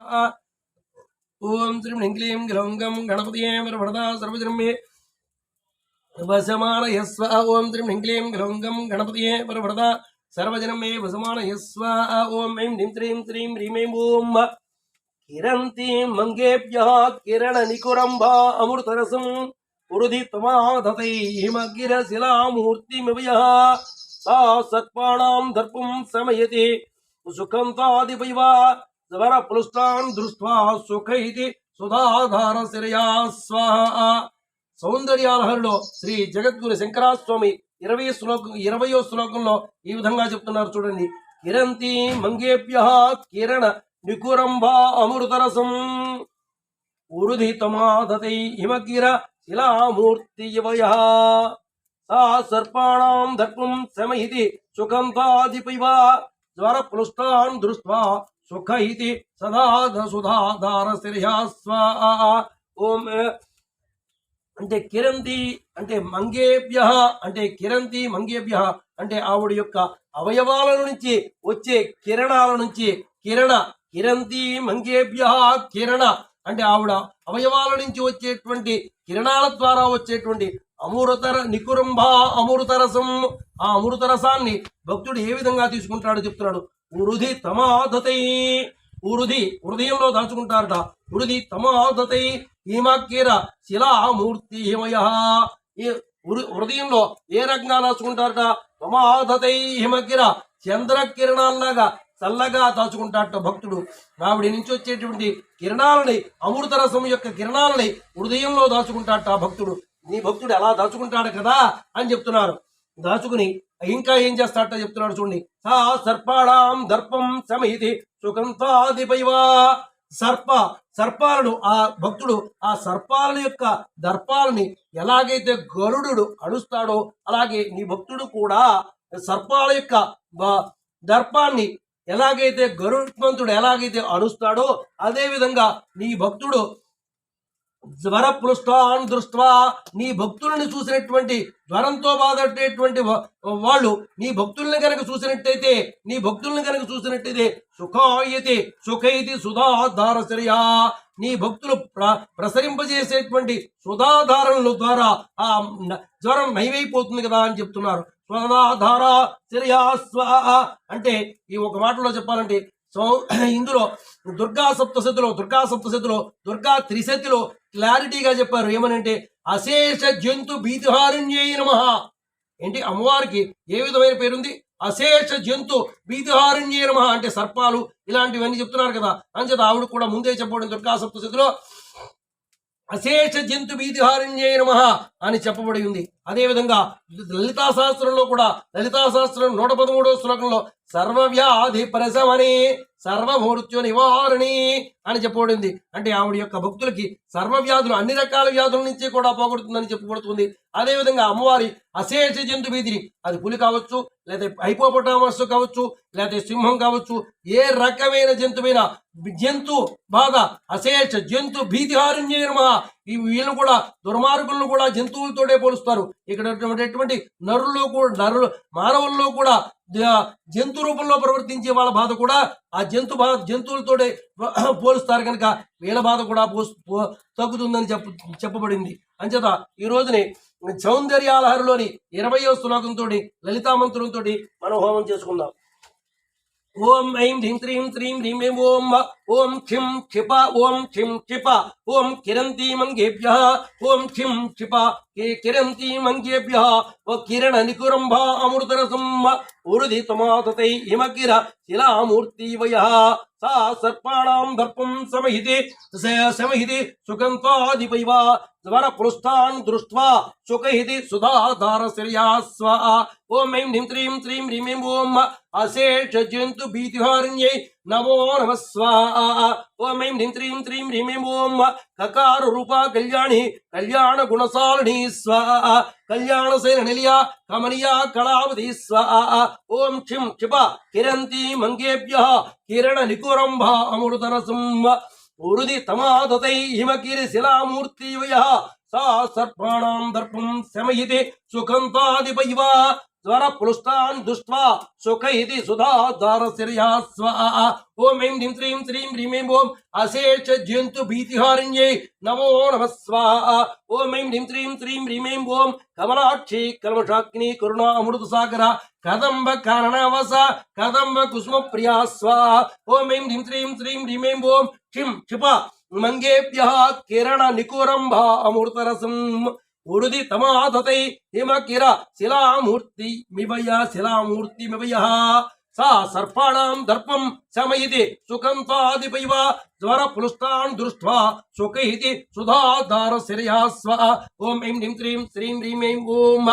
ओम श्रीं ह्रीं क्लीं ग्लौं गणपतये वरवरदा सर्वजन्मे वसमानय स्वाहा। ओम श्रीं ह्रीं क्लीं ग्लौं गणपतये वरवरदा सर्वजन्मे वसमानय स्वाहा। ओम ऐं ह्रीं क्लीं श्रीं ह्रीं ऐं ओम किरन्तीं मंगेभ्यः किरणनिकुरम्भा अमृतरसं उरुधितमादतै हिमगिरशिलामूर्तिमिवयः सा सर्पाणां दर्पं समयति सुखं तादिपैव स्वरप्लुष्टान् दृष्ट्वा सुखैति सुधाधारशिरया स्वाहा। సౌందర్యాలహరిలో శ్రీ జగద్గురు శంకరాస్వామి 20వ శ్లోకంలో ఈ విధంగా చెప్తున్నారు చూడండి. కిరంతి మంగేభ్యః కిరణ నికురంభా అమృతరసం ఉరుధితమాదతై హిమగిర శిలామూర్తియవయః సా సర్పాణాం దర్పం శమయితి సుఖం తాదిపైవ జ్వరప్లుష్టాన్ దృష్ట్వా సుఖ ఇతి సుధాధారశిరయా స్వాహా. ఓం అంటే కిరంతి అంటే మంగేభ్య అంటే కిరంతి మంగేభ్య అంటే ఆవిడ యొక్క అవయవాల నుంచి వచ్చే కిరణాల నుంచి కిరంతి మంగేభ్య కిరణ అంటే ఆవిడ అవయవాల నుంచి వచ్చేటువంటి కిరణాల ద్వారా వచ్చేటువంటి అమృతర నికురంభ అమృతరసం. ఆ అమృతరసాన్ని భక్తుడు ఏ విధంగా తీసుకుంటాడో చెప్తున్నాడు. ఉరుధి తమాదతై ఉరుధి హృదయంలో దాచుకుంటారట. ఉరుధి తమాదతై హిమకిర శిలామూర్తి హిమయ హృదయంలో ఏ రకంగా దాచుకుంటారట. తమాదతై హిమకిర చంద్రకిరణాల్లాగా చల్లగా దాచుకుంటారట భక్తుడు. ఆవిడ నుంచి వచ్చేటువంటి కిరణాలని అమృతరసం యొక్క కిరణాలని హృదయంలో దాచుకుంటారట భక్తుడు. నీ భక్తుడు ఎలా దాచుకుంటాడు కదా అని చెప్తున్నారు. దాచుకుని ఇంకా ఏం చేస్తాడట చెప్తున్నాడు చూడండి. సా సర్పాణాం దర్పం సమయితి సుఖంతాదిపైవ సర్పాలను ఆ భక్తుడు ఆ సర్పాల యొక్క దర్పాలని ఎలాగైతే గరుడు అడుస్తాడో అలాగే నీ భక్తుడు కూడా సర్పాల యొక్క దర్పాన్ని ఎలాగైతే గరుత్మంతుడు ఎలాగైతే అడుస్తాడో అదే విధంగా నీ భక్తుడు జ్వరప్లుష్టాన్ దృష్ట్వా నీ భక్తులను చూసినటువంటి జ్వరంతో బాధపడేటువంటి వాళ్ళు నీ భక్తుల్ని కనుక చూసినట్టయితే సుఖాయతి సుఖైతి సుధాధారశర్యా నీ భక్తులు ప్రసరింపజేసేటువంటి సుధాధారణల ద్వారా ఆ జ్వరం నయమైపోతుంది కదా అని చెప్తున్నారు. సుధాధార శర్యా స్వాహ అంటే ఈ ఒక మాటలో చెప్పాలంటే ఇందులో దుర్గా సప్తశతిలో దుర్గా త్రిశతిలో క్లారిటీగా చెప్పారు. ఏమనంటే అశేష జంతు భీతిహారిణ్యై నమః. ఏంటి అమ్మవారికి ఏ విధమైన పేరుంది? అశేష జంతు భీతిహారిణ్యై నమః అంటే సర్పాలు ఇలాంటివన్నీ చెప్తున్నారు కదా. అంచేత ఆవిడ కూడా ముందే చెప్పబడింది దుర్గా సప్తశతిలో అశేష జంతు భీతిహారిణ్యై నమః అని చెప్పబడి ఉంది. అదేవిధంగా లలితా సహస్రంలో కూడా లలితా సహస్రం 113వ శ్లోకంలో సర్వవ్యాధి ప్రశమని సర్వమృత్యు నివారణి అని చెప్పబడింది. అంటే ఆవిడ యొక్క భక్తులకి సర్వవ్యాధులు అన్ని రకాల వ్యాధుల నుంచి కూడా పోగొడుతుందని చెప్పబడుతుంది. అదేవిధంగా అమ్మవారి అశేష జంతు భీతిని అది పులి కావచ్చు, లేదా హైపోపొటామస్ కావచ్చు, లేదా సింహం కావచ్చు, ఏ రకమైన జంతువైనా జంతు బాధ అశేష జంతు భీతిహారిణ్యై నమః. ఈ వీళ్ళు కూడా దుర్మార్గులను కూడా జంతువులతోటే పోలుస్తారు. ఇక్కడ మానవుల్లో కూడా జంతు రూపంలో ప్రవర్తించే వాళ్ళ బాధ కూడా ఆ జంతువులతోటే పోలుస్తారు కనుక వీళ్ళ బాధ కూడా తగ్గుతుందని చెప్పబడింది. అంచేత ఈ రోజుని సౌందర్యాలహరిలోని 20వ శ్లోకంతో లలితామంత్రంతో మనం హోమం చేసుకుందాం. ఓం ఐం ह्रीं क्लीं श्रीं ह्रीं ऐं ఓం క్షిం క్షిప ఓం కిరంతి మంగేభ్యః ఓం క్షిం క్షిప కిరంతి మంగేభ్యః కిరణ నికురంభ అమృతరసం ఉరుధితమాదతై హిమగిర శిలామూర్తివయః सा सर्पाणां दर्पं समहिति सुगन्धादिपैव स्वरप्लुष्टान् दृष्ट्वा सुखहिति सुधाधारशर्या स्वाहा. ओम ऐं ह्रीं क्लीं श्रीं ह्रीं ऐं ओम अशेष जन्तु भीतिहारिण्यै नमो नमः स्वाहा. ओम ऐं ह्रीं क्लीं श्रीं ह्रीं ऐं ओम ककार रूपा कल्याणी कल्याण गुणशालिनी स्वाहा. कल्याणसेन निलया कमनीया कलावती स्वाहा. ओम क्षिं क्षिप किरन्ति मंगेभ्यः किरण निकुरंभ अमृतरसं उरुधितमादतै हिमगिरि शिलामूर्तिवयः सा सर्पाणां दर्पं शमयति सुखन्तादिपैव ज्वर पुलुष्टान् दृष्ट्वा सुख इति सुधाधारसिर्या स्वाहा ओम ऐं ह्रीं श्रीं श्रीं ह्रीं ऐं ओम अशेष जंतु भीतिहारिण्यै नमो नमः स्वाहा ओम ऐं ह्रीं श्रीं श्रीं ह्रीं ऐं ओम कमलाक्षी कल्मषाग्नि करुणा अमृतसागरा कदम्ब कारणवस कदम्ब कुसुम प्रिया स्वाहा ओम ऐं ह्रीं श्रीं श्रीं ह्रीं ऐं ओम क्षिं क्षिपा मंगेभ्यः किरण निकुरंभा अमृतरसम् उरुदि तमादतै हिमकिर शिलामूर्ति मिवयः सा सर्पाणां दर्पं शमयति सुकंतादिपैव ज्वर पुलुष्टान् दृष्ट्वा सुखैति सुधाधारसिर्या स्वाहा ओम ऐं ह्रीं श्रीं श्रीं ह्रीं ऐं ओम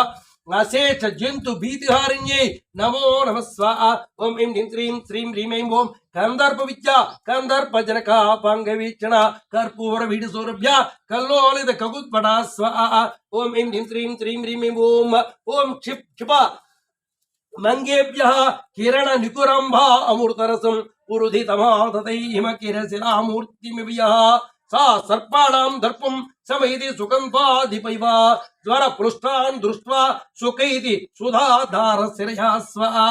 अशेष जंतु भीतिहारिण्यै नमो नमः स्वाहा ओम ऐं ह्रीं श्रीं श्रीं ह्रीं ऐं ओम कंदर्प विद्या कंदर्प जनका पांगवीक्षण कर्पूर विडसौरभ्य कल्लोलित कगुत्पटा स्वाहा ओम ऐं ह्रीं श्रीं श्रीं ह्रीं ऐं ओम क्षिप क्षिपा मंगेभ्यः किरण निकुरंभा अमृतरसं पुरुधितमादतै हिमकिरशिलामूर्तिमिवयः सा सर्पाणां दर्पं शमयति सुगन्धाधिपैव ज्वर पुलुष्टान् दृष्ट्वा सुखैति सुधाधारसिर्या स्वाहा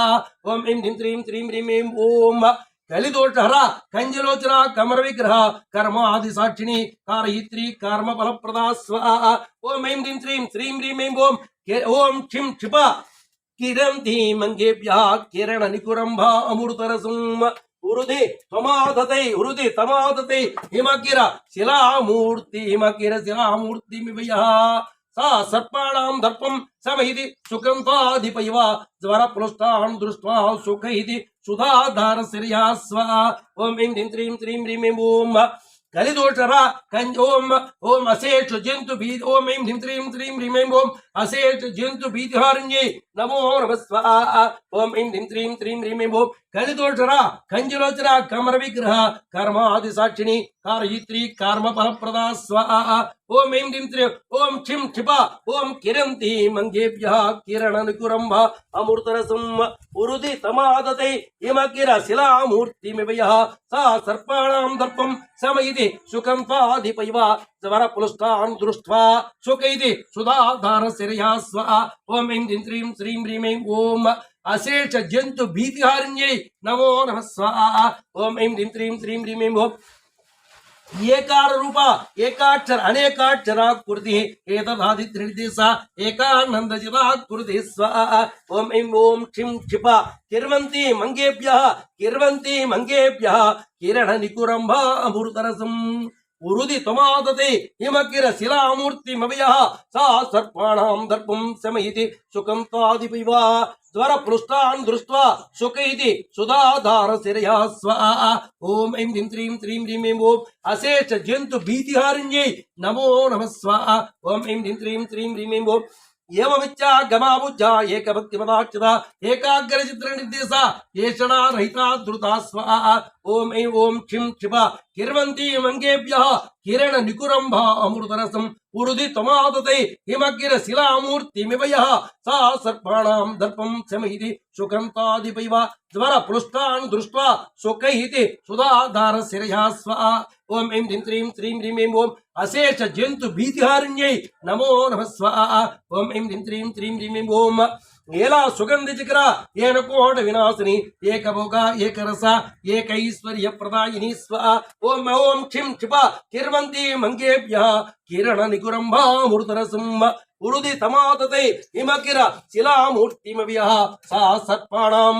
ओम ऐं ह्रीं श्रीं श्रीं ह्रीं ऐं ओम कलिदोषहर कंजलोचना कमर विग्रह कर्मादि साक्षिणी कारयित्री कर्म फलप्रदा स्वाहा ओम ऐं ह्रीं श्रीं श्रीं ह्रीं ऐं ओम क्षिं क्षिपा किरन्ति मंगेभ्यः किरण निकुरंभा अमृतरसम् उरुदि तमादते हिमकिर शिलामूर्तिमिवयः सा सर्पाणां दर्पं शमयति सुकंताधिपैव ज्वर पुलुष्टान् दृष्ट्वा सुखैति सुधाधारसिर्या स्वाहा ओम ऐं ह्रीं श्रीं श्रीं ह्रीं ऐं ओम कलिदोषर ओम अशेष जंतु भी ओम ऐं ह्रीं श्रीं श्रीं ह्रीं ऐं ओम अशेष जंतु भीतिहारिण्यै नमो नमः स्वाहा ओम ऐं ह्रीं श्रीं श्रीं ह्रीं ऐं ओम कलिदोषर कंजलोचना कमर विग्रह कर्मादि साक्षिणी कारयित्री कर्म फलप्रदा स्वाहा ओम ऐं ह्रीं श्रीं ओम क्षिं क्षिपा ओम किरन्ति मंगेभ्यः किरण निकुरंभा अमृतरसम् उरुदि तमादते हिमकिर शिलामूर्तिमिवयः सा सर्पाणां दर्पं शमयति सुकंताधिपैव ज्वर पुलुष्टान् दृष्ट्वा सुखैति सुधाधारसिर्या स्वाहा ओम ऐं ह्रीं श्रीं श्रीं ह्रीं ऐं ओम अशेष जंतु भीतिहारिण्यै नमो नमः स्वाहा ओम ऐं ह्रीं श्रीं श्रीं ह्रीं ऐं ओम एकार रूप एकाक्षर अनेकाक्षराकृति एतदादित्रिनिर्देशा एकानन्दजिताकृति स्वाहा ओम ऐं ओम क्षिं क्षिपा किर्वन्ति मंगेभ्यः किरण निकुरंभा अमृतरसम् उरुदि तमादते हिमकिर शिलामूर्तिमिवयः सा सर्पाणां दर्पं शमयति सुकंताधिपैव ज्वर पुलुष्टान् दृष्ट्वा सुखैति सुधाधारसिर्या स्वाहा ओम ऐं ह्रीं श्रीं श्रीं ह्रीं ऐं ओम अशेष जंतु भीतिहारिण्यै नमो नमः स्वाहा ओम ऐं ह्रीं श्रीं श्रीं ह्रीं ऐं ओम एवमिच्छा गमाबुज्जा एकभक्तिमदाक्षता एकाग्रचित्रनिर्देशा येषणा रहिता धृता स्वाहा ओम ऐं ओम क्षिं क्षिपा किर्वन्ति मंगेभ्यः किरण निकुरंभा अमृतरसम् उरुदि तमादते हिमकिर शिलामूर्तिमिवयः सा सर्पाणां दर्पं शमयति सुकंताधिपैव ज्वर पुलुष्टान् दृष्ट्वा सुखैति सुधाधारसिर्या स्वाहा ओम ऐं ह्रीं श्रीं श्रीं ह्रीं ऐं ओम अशेष जंतु भीतिहारिण्यै नमो नमः स्वाहा ओम ऐं ह्रीं श्रीं श्रीं ह्रीं ऐं ओम एला सुगंधि चिकरा येन कोट विनाशिनी एकभोगा एकरस एकैश्वर्य प्रदायिनी स्वाहा ओम ओम क्षिं क्षिपा किर्वन्ति मंगेभ्यः किरण निकुरंभा अमृतरसम् उरुदि तमादते हिमकिर शिलामूर्तिमिवयः सा सर्पाणां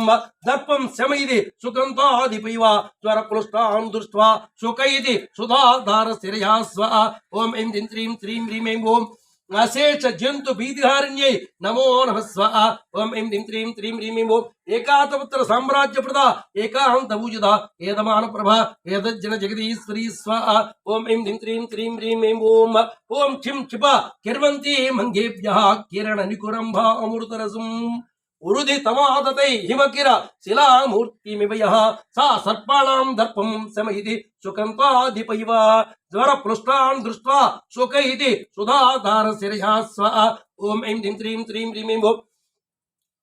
दर्पं शमयति सुकंताधिपैव ज्वर पुलुष्टान् दृष्ट्वा सुखैति सुधाधारसिर्या स्वाहा ओम ऐं ह्रीं श्रीं श्रीं ह्रीं ऐं ओम अशेष जंतु भीतिहारिण्यै नमो नमः स्वाहा ओम ऐं ह्रीं श्रीं श्रीं ह्रीं ऐं ओम एकातपुत्र साम्राज्यप्रदा एकान्तभुजदा एदमान प्रभा एतज्जन जगदीश्वरी स्वाहा ओम ऐं ह्रीं श्रीं श्रीं ह्रीं ऐं ओम ओम क्षिं क्षिपा किर्वन्ति मंगेभ्यः किरण निकुरंभा अमृतरसम् उरुदि तमादते हिमकिर शिलामूर्तिमिवयः सा सर्पाणां दर्पं शमयति सुकंताधिपैव ज्वर पुलुष्टान् दृष्ट्वा सुखैति सुधाधारसिर्या स्वाहा ओम ऐं ह्रीं श्रीं श्रीं ह्रीं ऐं ओम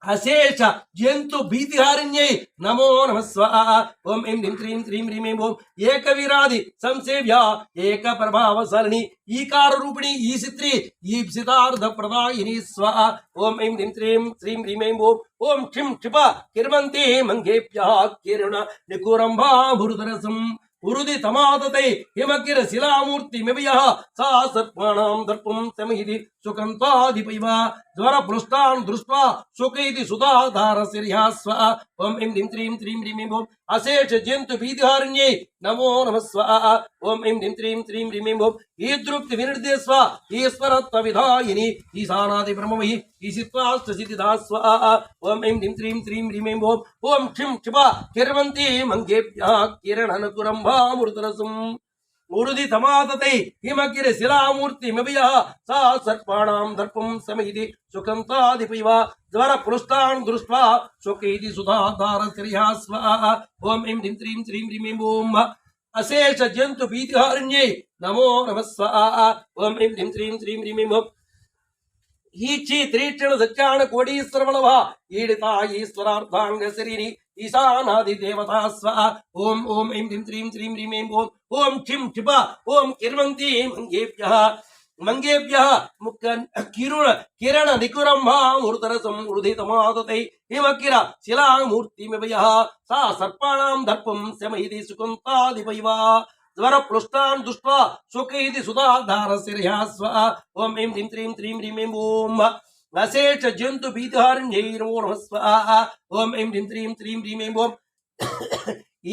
अशेष जंतु भीतिहारिण्यै नमो नमः स्वाहा ओम ऐं ह्रीं क्रीं क्रीं ह्रीं ऐं ओम एक वीरादि संसेव्या एक प्रभावशालिनी ईकार रूपिणी ईसित्री ईप्सितार्ध प्रदायिनी स्वाहा ओम ऐं ह्रीं क्रीं श्रीं ह्रीं ऐं ओम ओम क्षिं क्षिपा किर्वन्ति मंगेभ्यः किरण निकुरम्भा भूर्धरसम् उरुदि तमादते हिमकिर शिलामूर्ति मिवयः सा सर्पाणां दर्पं समिति सुकन्ताधिपैव ज्वर पृष्ठान् दृष्ट्वा सुखैति सुधाधारसिर्या स्वा ओम ऐं ह्रीं क्रीं क्रीं ह्रीं ऐं ओम अशेष जंतु भीतिहारिण्यै नमो नमः स्वाहा ओम ऐं ह्रीं क्रीं क्रीं ह्रीं ऐं ओम ईदृक्ति विनिर्देस्व ईश्वरत्व विधायिनी ईशानादि ब्रह्ममयि ईशित्वाश्च सिद्धिदा स्वाहा ओम ऐं ह्रीं क्रीं क्रीं ह्रीं ऐं ओम ओम क्षिं क्षिपा किर्वन्ति मंगेभ्यः किरणनुकुरम्भामृतरसम् उरुदि तमादते हिमकिर शिलामूर्ति मिवयः सा सर्पाणां दर्पं समिति सुकन्ताधिपैव ज्वर पृष्ठान् दृष्ट्वा सुखैति सुधाधारसिर्या स्वाहा ओम ऐं ह्रीं क्रीं क्रीं ह्रीं ऐं ओम अशेष जंतु भीतिहारिण्यै नमो नमः स्वाहा ओम ऐं ह्रीं क्रीं क्रीं ह्रीं ऐं ओम ఈచి త్రీక్షణ సత్యాన కోడీశ్వరమణవ ఈడితా ఈశ్వరార్థాంగ శరీరి ఈశానాది దేవతా స్వ ఓం ఓం ఐం హ్రీం శ్రీం శ్రీం హ్రీం ఐం ఓం ఓం క్షిం క్షిప ఓం కిర్వంతి మంగేభ్యః మంగేభ్యః ముక్క కిరణ నికురంభా మూర్ధరసం ఉరుధితమాదతై హిమకిర శిలామూర్తిమివయః సా సర్పాణాం దర్పం శమైది సుకుంతాదిపైవ ज्वर पृष्ठान् दृष्ट्वा सुखैति सुधाधारसिर्या स्वा ओम ऐं ह्रीं क्रीं क्रीं ह्रीं ऐं ओम अशेष जंतु भीतिहारिण्यै नमो नमः स्वाहा ओम ऐं ह्रीं क्रीं क्रीं ह्रीं ऐं ओम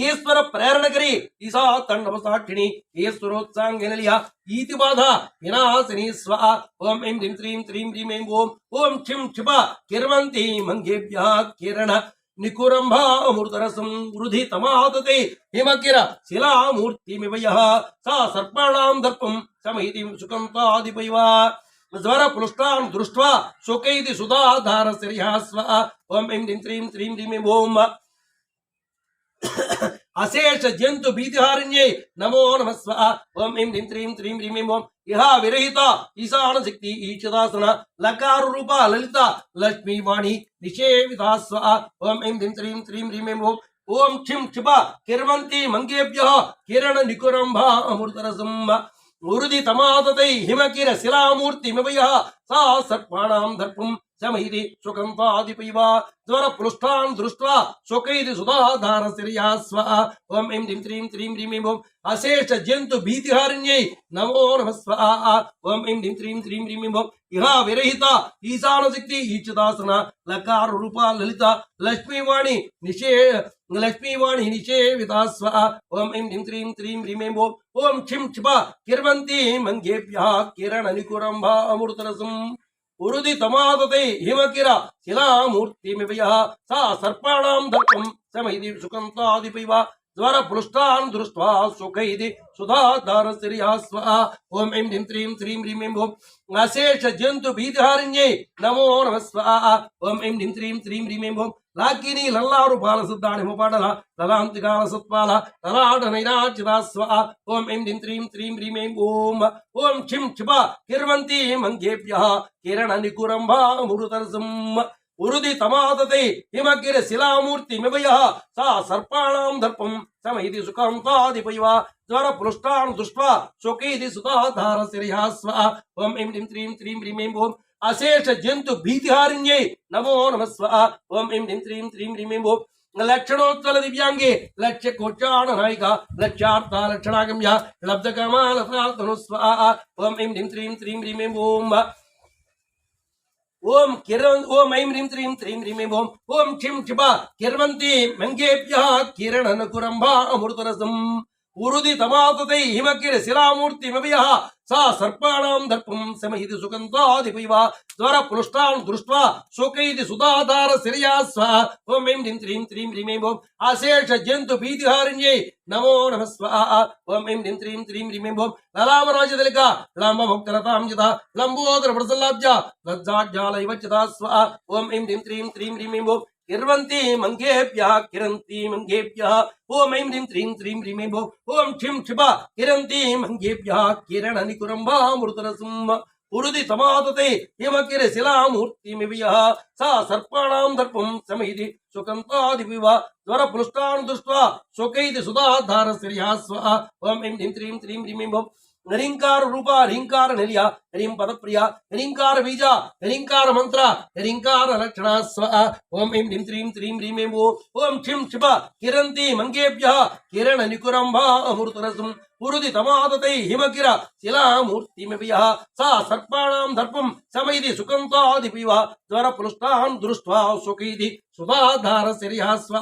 ईश्वर प्रेरणकरी ईशा तण्डव साक्षिणी ईश्वरोत्सांगिनलिया ईति बाधा विनाशिनी स्वाहा ओम ऐं ह्रीं क्रीं क्रीं ह्रीं ऐं ओम ओम क्षिं क्षिपा किर्वन्ति मंगेभ्यः किरण निकुरम्भा अमृतरसं वृधि तमादते हिमकिर शिलामूर्तिमिवयः सा सर्पाणां दर्पं समिति सुकन्ताधिपैव ज्वर पृष्ठान् दृष्ट्वा शोकैति सुधाधारसिर्या स्वा ओम ऐं ह्रीं क्रीं क्रीं ह्रीं ऐं ओम अशेष जंतु भीतिहारिण्यै नमो नमः स्वाहा ओम ऐं ह्रीं क्रीं क्रीं ह्रीं ऐं ओम इहा विरहिता ईशान शक्ति ईशितासन लकार रूपा ललिता लक्ष्मी वाणी निषेविता स्वाहा ओम ऐं ह्रीं क्रीं क्रीं ह्रीं ऐं ओम ओम क्षिं क्षिपा किर्वन्ति मंगेभ्यः किरण निकुरम्भा अमृतरसम् उरुदि तमादतै हिमकिर शिलामूर्तिमिवयः सा सर्पाणां दर्पं शमैति सुकन्ताधिपैव ज्वर पृष्ठान् दृष्ट्वा शोकैति सुधाधारसिर्या स्वाहा ओम ऐं ह्रीं क्रीं क्रीं ह्रीं ऐं ओम अशेष जंतु भीतिहारिण्यै नमो नमः स्वाहा ओम ऐं ह्रीं क्रीं क्रीं ह्रीं ऐं ओम इहा विरहिता ईशान शक्ति ईचिदासन लकार रूपा ललिता लक्ष्मीवाणी निषेविता स्वाहा ओम ऐं ह्रीं क्रीं क्रीं ह्रीं ऐं ओम ओम क्षिं क्षिपा किर्वन्ति मंगेभ्यः किरण निकुरम्भा अमृतरसम् उरुदि तमादते हिमकिर शिलामूर्तिमिवयः सा सर्पाणां दर्पं समिति सुकन्ताधिपैव ज्वर पृष्ठान् दृष्ट्वा सुखैति सुधाधारसिर्या स्वाहा ओम ऐं ह्रीं क्रीं क्रीं ह्रीं ऐं ओम अशेष जंतु भीतिहारिण्यै नमो नमः स्वाहा ओम ऐं ह्रीं क्रीं क्रीं ह्रीं ऐं ओम लाकिनी लल्लारु बाल सिद्धाणि मुपाडल ललांतिकाल सत्पाल ललाट नैराचिता स्वाहा ओम ऐं ह्रीं क्रीं क्रीं ह्रीं ऐं ओम ओम क्षिं क्षिपा किर्वन्ति मंगेभ्यः किरण निकुरम्भा अमृतरसम् उरुदि तमादते हिमकिर शिलामूर्तिमिवयः सा सर्पाणां दर्पं समिति सुकन्ताधिपैव ज्वर पृष्ठान् दृष्ट्वा शोकैति सुधाधारसिर्या स्वाहा ओम ऐं ह्रीं क्रीं क्रीं ह्रीं ऐं ओम अशेष जंतु भीतिहारिण्यै नमो नमः स्वाहा ओम ऐं ह्रीं क्रीं क्रीं ह्रीं ऐं ओम लक्षणोत्तल दिव्यांगे लक्ष्य कोट्याण नायिका लक्ष्यार्था लक्षणागम्या लब्धकमालता स्वाहा ओम ऐं ह्रीं क्रीं क्रीं ह्रीं ऐं ओम ओम किरण ओम ऐं ह्रीं क्रीं क्रीं ह्रीं ऐं ओम ओम क्षिं क्षिपा किर्वन्ति मंगेभ्यः किरणनकुरम्भा अमृतरसम् उरुदि तमादते हिमकिर शिलामूर्तिमिवयः सा सर्पाणां दर्पं समिति सुकन्ताधिपैव ज्वर पृष्ठान् दृष्ट्वा शोकैति सुधाधारसिर्या स्वाहा ओम ऐं ह्रीं क्रीं क्रीं ह्रीं ऐं ओम अशेष जंतु भीतिहारिण्यै नमो नमः स्वाहा ओम ऐं ह्रीं क्रीं क्रीं ह्रीं ऐं ओम ललामराजदलिका लम्बमुक्तरतां यथा लम्बोदर प्रसल्लाब्जा लज्जाज्जालैव चिता स्वाहा ओम ऐं ह्रीं क्रीं क्रीं ह्रीं ऐं ओम किर्वन्ति मंगेभ्यः किरन्ति मंगेभ्यः ओम ऐं ह्रीं क्रीं क्रीं ह्रीं ऐं ओम क्षिं क्षिपा किरन्ति मंगेभ्यः किरण निकुरम्भा अमृतरसम् उरुदि तमादते हिमकिर शिलामूर्तिमिव यः सा सर्पाणां दर्पं समैति सुकन्तादिविव ज्वर पृष्ठान् दृष्ट्वा शोकैति सुधाधारश्रिया स्व ओम ऐं ह्रीं क्रीं क्रीं ह्रीं ओम हरिंकार रूपा हरिंकार निलय हरिं पदप्रिया हरिंकार बीज हरिंकार मंत्र हरिंकार लक्षणा स्व ओम ऐं ह्रीं क्रीं क्रीं ह्रीं ओम क्षिं क्षिप किरन्ति मंगेभ्यः किरण निकुरंभा अमृतरसं उरुदि तमादते हिमकिर शिलामूर्तिमिव यः सा सर्पाणां दर्पं समैति सुकन्तादिपिव ज्वर पृष्ठान् दृष्ट्वा सुखैति सुधाधारश्रिया स्व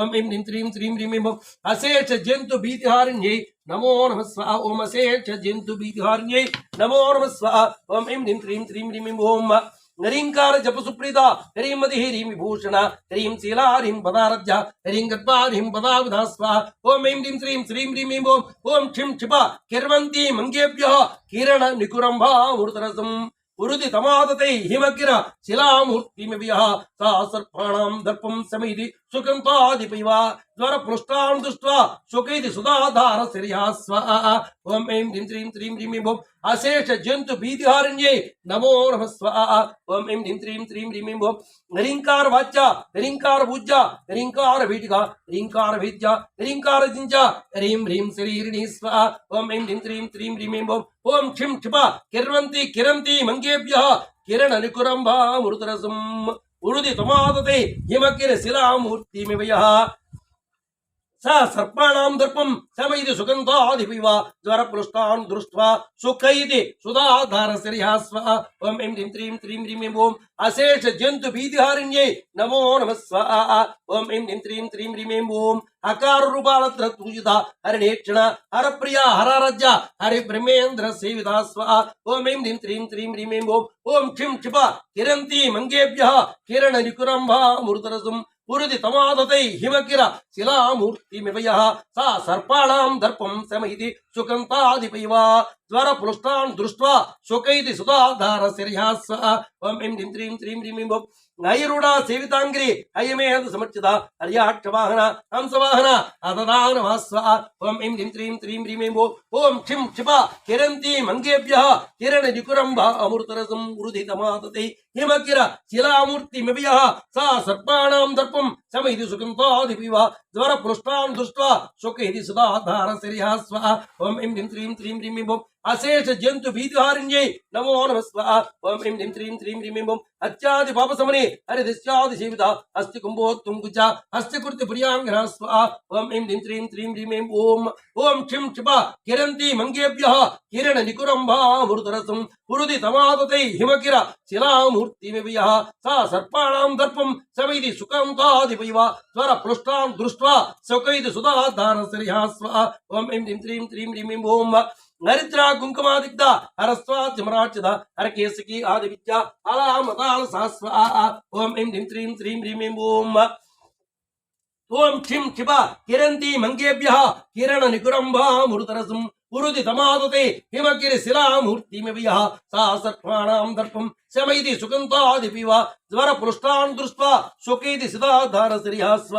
ओम ऐं ह्रीं क्रीं क्रीं ह्रीं अशेष जन्तु भीतिहारिण्यै नमो नमः स्वाहा ओम अशेष जन्तु भीतिहारिण्यै नमो नमः स्वाहा ओम ऐं ह्रीं क्रीं क्रीं ह्रीं ओम हरिंकार जप सुप्रीता हरिं मति हरिं विभूषण हरिं शीला हरिं पदारज्य हरिं गत्वा हरिं पदाविधा स्वाहा ओम ऐं ह्रीं श्रीं श्रीं ह्रीं ओम क्षिं क्षिप किर्वन्ति मंगेभ्यः किरण निकुरंभा मृतरसं उरुदि तमादते हिमकिर शिलामूर्तिमिव यः सा सर्पाणां दर्पं समैति सुकन्तादिपिव ज्वर पृष्ठान् दृष्ट्वा शोकैति सुधाधारश्रिया स्व ओम ऐं ह्रीं श्रीं श्रीं ह्रीं ओम अशेष जन्तु भीतिहारिण्यै नमो नमः स्वाहा ओम ऐं ह्रीं श्रीं श्रीं ह्रीं ओम हरिंकार वाच्य हरिंकार भुज्य हरिंकार भीटिका हरिंकार भेद्य हरिंकार जिंज हरिं ह्रीं श्रीं स्वाहा ओम ऐं ह्रीं श्रीं श्रीं ह्रीं ओम ओम क्षिं क्षिप किर्वन्ति किरन्ति मंगेभ्यः किरण निकुरंभा मृतरसं उरुदि तमादते हिमकिर शिलामूर्तिमिव यः सा सर्पाणां दर्पं समैति सुगन्धादिपिव ज्वर पृष्ठान् दृष्ट्वा सुखैति सुधाधारश्रिया स्व ओम ऐं ह्रीं क्रीं क्रीं ह्रीं ओम अशेष जन्तु भीतिहारिण्यै नमो नमः स्वाहा ओम ऐं ह्रीं क्रीं क्रीं ह्रीं ओम अकार रूपालत्र पूजिता हरिणेक्षण हरप्रिया हरारज्य हरि ब्रह्मेन्द्र सेविता स्व ओम ऐं ह्रीं क्रीं क्रीं ह्रीं ओम ओम क्षिं क्षिप किरन्ति मंगेभ्यः किरण निकुरंभा मृतरसं उरुदि तमादते हिमकिर शिलामूर्तिमिव यः सा सर्पाणां दर्पं समैति सुकन्तादिपिव ज्वर पृष्ठान् दृष्ट्वा शोकैति सुधाधारश्रिया स्व ओम ऐं ह्रीं क्रीं क्रीं ह्रीं ओम नैरूढा सेवितांग्री अयमेध समर्चिता हर्याक्षवाहन हंसवाहन अददानमः स्व ओम ऐं ह्रीं क्रीं क्रीं ह्रीं ओम क्षिं क्षिप किरन्ति मंगेभ्यः किरण निकुरंभा अमृतरसं उरुदि तमादते हिमकिर शिलामूर्तिमिव यः सा सर्पाणां दर्पं समैति सुकन्तादिपिव ज्वर पृष्ठान् दृष्ट्वा शोकैति सुधाधारश्रिया स्व ओम ऐं ह्रीं क्रीं क्रीं ह्रीं ओम अशेष जन्तु भीतिहारिण्यै नमो नमः स्वाहा ओम ऐं ह्रीं क्रीं क्रीं ह्रीं ओम अत्यादि पापसमने हरिदिश्यादि सेविता अस्ति कुम्भोत्तुङ्गुच अस्ति कृत्य प्रियांगना स्वाहा ओम ऐं ह्रीं क्रीं क्रीं ह्रीं ओम ओम क्षिं क्षिप किरन्ति मंगेभ्यः किरण निकुरंभा मृतरसं उरुदि तमादते हिमकिर शिलामूर्तिमिव यः सा सर्पाणां दर्पं समैति सुकन्तादिपिव ज्वर पृष्ठान् दृष्ट्वा शोकैति सुधाधारश्रिया स्व ओम ऐं ह्रीं क्रीं क्रीं ह्रीं ओम नरिद्रा कुंकुमादिग्ध हरस्वाद्यमराचित हरकेसकी आदिविद्या अलामताल सहस्वा ओम ऐं ह्रीं क्रीं क्रीं ह्रीं ओम ओम क्षिं क्षिप किरन्ति मंगेभ्यः किरण निकुरंभा मृतरसं उरुदि तमादते हिमकिर शिलामूर्तिमिव यः सा सर्पाणां दर्पं समैति सुकन्तादिपिव ज्वर पृष्ठान् दृष्ट्वा शोकैति सुधाधारश्रिया स्व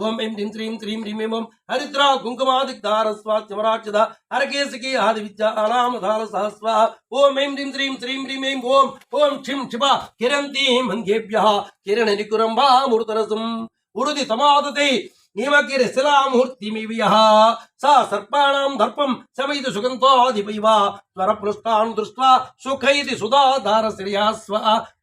ओम ऐं ह्रीं क्रीं क्रीं ह्रीं ओम हरिद्रा कुंकुमादिग्धारस्वाच्यमराचित हरकेसकी आदिविद्या अलामधाल सहस्वा ओम ऐं ह्रीं क्रीं क्रीं ह्रीं ओम ओम क्षिं क्षिप किरन्ति मंगेभ्यः किरण निकुरंभा मृतरसं उरुदि तमादते हिमकिर शिलामूर्तिमिव यः सा सर्पाणां दर्पं समैति सुगन्धादिपिव ज्वर पृष्ठान् दृष्ट्वा सुखैति सुधाधारश्रिया स्व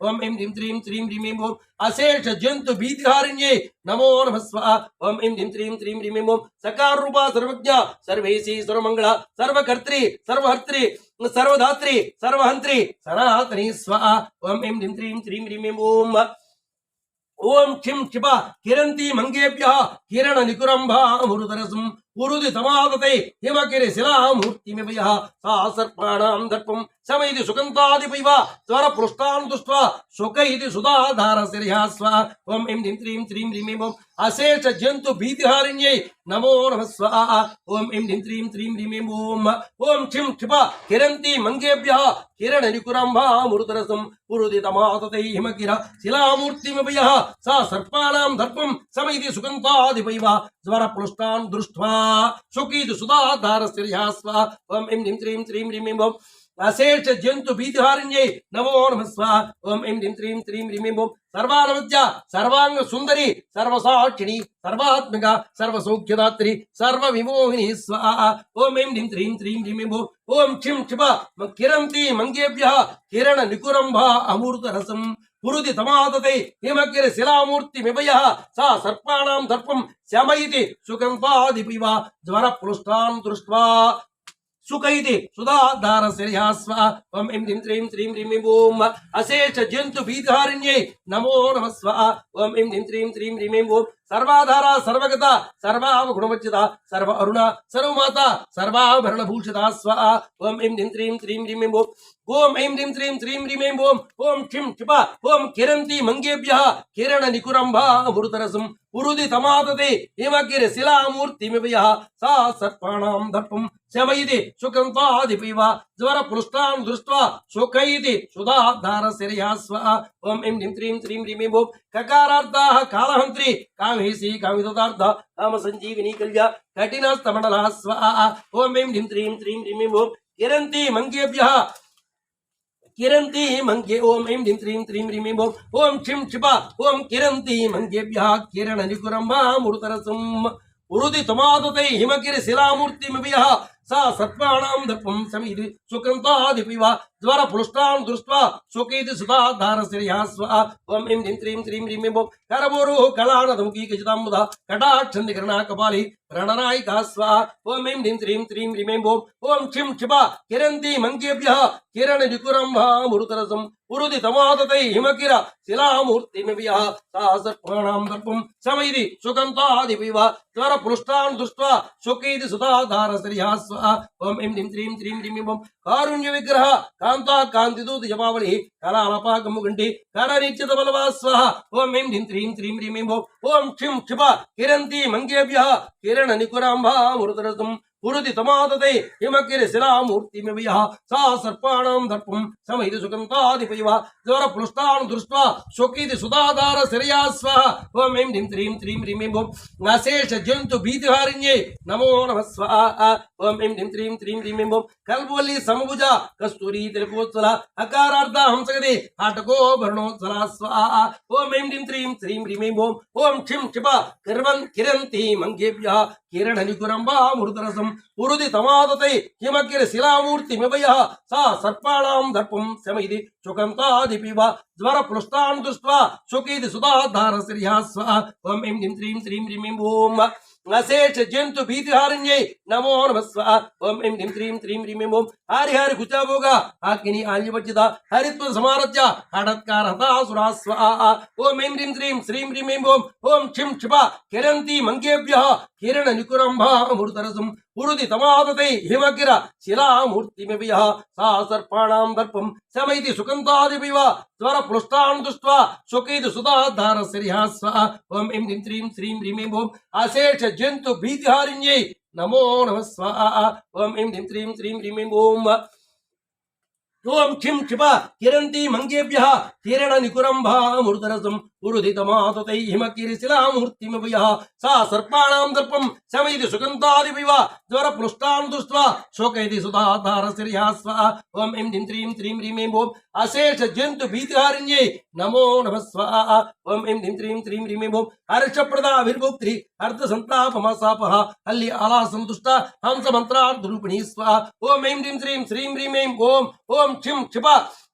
ओम ऐं ह्रीं क्रीं क्रीं ह्रीं ओम अशेष जन्तु भीतिहारिण्यै नमो नमः स्वाहा ओम ऐं ह्रीं क्रीं क्रीं ह्रीं ओम सकार रूपा सर्वज्ञ सर्वेशी सर्वमंगल सर्वकर्त्री सर्वहर्त्री सर्वधात्री सर्वहंत्री सनातनी स्वाहा ओम ऐं ह्रीं क्रीं क्रीं ह्रीं ओम ओम क्षिं क्षिप किरन्ति मंगेभ्यः किरण निकुरंभा मृतरसं उरुदि तमादते हिमकिर शिलामूर्तिमिव यः सा सर्पाणां दर्पं समैति सुकन्तादिपिव ज्वर पृष्ठान् दृष्ट्वा शोकैति सुधाधारश्रिया स्व ओम ऐं ह्रीं क्रीं क्रीं ह्रीं ओम अशेष जन्तु भीतिहारिण्यै नमो नमः स्वाहा ओम ऐं ह्रीं क्रीं क्रीं ह्रीं ओम ओम क्षिं क्षिप किरन्ति मंगेभ्यः किरण निकुरंभा मृतरसं उरुदि तमादते हिमकिर शिलामूर्तिमिव यः सा सर्पाणां दर्पं समैति सुकन्तादिपिव ज्वर पृष्ठान् दृष्ट्वा शोकैति सुधाधारश्रिया स्व ओम ऐं ह्रीं क्रीं क्रीं ह्रीं ओम अशेष जंतु भीतिहारिण्यै नमो नमः स्वाहा ओम ऐं ह्रीं श्रीं श्रीं ह्रीं ओम सर्वानवद्या सर्वांग सुंदरी सर्वसाक्षिणी सर्वात्मिका सर्वसौख्यदात्री सर्वविमोहिनी स्वाहा ओम ऐं ह्रीं श्रीं श्रीं ह्रीं ओम क्षिं क्षिप किरन्ति मंगेभ्यः किरण निकुरंभा अमृतरसं पुरुदि तमादते हिमगिरि शिलामूर्तिमिवयः सा सर्पाणां दर्पं शमयति सुगन्धादिपिवा ज्वरप्लुष्टान् दृष्ट्वा सुखैति सुधाधार श्रेयास्व ओम ऐं ह्रीं श्रीं श्रीं ह्रीं ओम अशेष जंतु भीतिहारिण्यै नमो नमः स्वाहा ओम ऐं ह्रीं श्रीं श्रीं ह्रीं ओम सर्वाधारा सर्वगता सर्वावगुणवच्चिता सर्व अरुणा सर्वमाता सर्वाभरणभूषिता स्वाहा ओम ऐं ह्रीं श्रीं श्रीं ह्रीं ओम ऐं ह्रीं श्रीं श्रीं ह्रीं ओम क्षिं क्षिप ओम किरन्ति मंगेभ्यः किरण निकुरंभा अमृतरसं पुरुदि तमादते हिमगिरि शिलामूर्तिमिवयः सा सर्पाणां दर्पं शमयति सुगन्धादिपिव ज्वरप्लुष्टान् दृष्ट्वा सुखैति सुधाधार श्रेयास्व ओम ऐं ह्रीं श्रीं श्रीं ह्रीं ओम ककारार्धाः कालहन्त्री कामेशी कामितदार्थ काम संजीविनी कल्या कठिनस्तमण्डलः स्वाहा ओम ऐं ह्रीं श्रीं श्रीं ह्रीं ओम किरन्ति मंगेभ्यः किरन्ति मंगे ओम ऐं ह्रीं श्रीं श्रीं ह्रीं ओम क्षिं क्षिप ओम किरन्ति मंगेभ्यः किरण निकुरंभा अमृतरसं उरुदि तमादते हिमगिरि शिलामूर्तिमिवयः सा सर्पाणां दर्पं शमयति सुगन्धादिपिव ज्वरप्लुष्टान् दृष्ट्वा सुखैति सुधाधार श्रेयास्व ओम ऐं ह्रीं श्रीं श्रीं ह्रीं ओम करवोरुः कलानदमुखी कचिताम्बुधा कटाक्षन्दिकर्णा कपाली रणनायिका स्वाहा ओम ऐं ह्रीं श्रीं श्रीं ह्रीं ओम क्षिं क्षिप किरन्ति मंगेभ्यः किरण निकुरंभा अमृतरसं पुरुदि तमादते हिमगिरि शिलामूर्तिमिवयः सा सर्पाणां दर्पं शमयति सुगन्धादिपिव ज्वरप्लुष्टान् दृष्ट्वा सुखैति सुधाधार श्रेयास्व ओम ऐं ह्रीं श्रीं श्रीं ह्रीं ओम कारुण्य विग्रह कांता कांतिदूत जपावली कलालपा गमुगंडी करनिश्चित बलवा स्वाहा ओम ऐं ह्रीं श्रीं श्रीं ह्रीं ओम क्षिं क्षिप किरन्ति मंगेभ्यः किरण निकुरंभा अमृतरसं पुरुदि तमादते हिमगिरि शिलामूर्तिमिवयः सा सर्पाणां दर्पं शमयति सुगन्धादिपिव ज्वरप्लुष्टान् दृष्ट्वा सुखैति सुधाधार श्रेयास्व ओम ऐं ह्रीं श्रीं श्रीं ह्रीं ओम अशेष जंतु भीतिहारिण्यै नमो नमः स्वाहा ओम ऐं ह्रीं श्रीं श्रीं ह्रीं ओम कल्पवल्ली समभुजा कस्तूरी तिलकोत्सला अकारार्ध हंसगदे हाटको वर्णोत्सला स्वाहा ओम ऐं ह्रीं श्रीं श्रीं ह्रीं ओम क्षिं क्षिप किरन्ति मंगेभ्यः किरण निकुरंभा अमृतरसं पुरुदि तमादते हिमगिरि शिलामूर्तिमिवयः सा सर्पाणां दर्पं शमयति सुगन्धादिपिव ज्वरप्लुष्टान् दृष्ट्वा सुखैति सुधाधार श्रेयास्व ओम ऐं ह्रीं श्रीं श्रीं ह्रीं ओम अशेष जंतु भीतिहारिण्यै नमो नमः स्वाहा ओम ऐं ह्रीं श्रीं श्रीं ह्रीं ओम हरिहर कुचाभोगा अग्नि आल्यवच्चिता हरित्व समारच्य हठत्कार हतासुरा स्वाहा ओम ऐं ह्रीं श्रीं श्रीं ह्रीं ओम क्षिं क्षिप किरन्ति मंगेभ्यः किरण निकुरंभा अमृतरसं पुरुदि तमादते हिमगिरि शिलामूर्तिमिवयः सा सर्पाणां दर्पं शमयति सुगन्धादिपिव ज्वरप्लुष्टान् दृष्ट्वा सुखैति सुधाधार श्रेयास्व ओम ऐं ह्रीं श्रीं श्रीं ह्रीं ओम अशेष जंतु भीतिहारिण्यै नमो नमः स्वाहा ओम ऐं ह्रीं श्रीं श्रीं ह्रीं ओम ओम क्षिं क्षिप किरन्ति मंगेभ्यः किरण निकुरंभा अमृतरसं पुरुदि तमादते हिमगिरि शिलामूर्तिमिवयः सा सर्पाणां दर्पं शमयति सुगन्धादिपिव ज्वरप्लुष्टान् दृष्ट्वा शोकयति सुधाधार श्रेयास्व ओम ऐं ह्रीं श्रीं श्रीं ह्रीं ओम अशेष जंतु भीतिहारिण्यै नमो नमः स्वाहा ओम ऐं ह्रीं श्रीं श्रीं ह्रीं ओम हर्षप्रदा विर्भुक्ति अर्धसन्तापमसापः हल्ली आला संतुष्ट हंस मंत्रार्धरूपिणी स्वाहा ओम ऐं ह्रीं श्रीं श्रीं ह्रीं ओम क्षिं क्षिप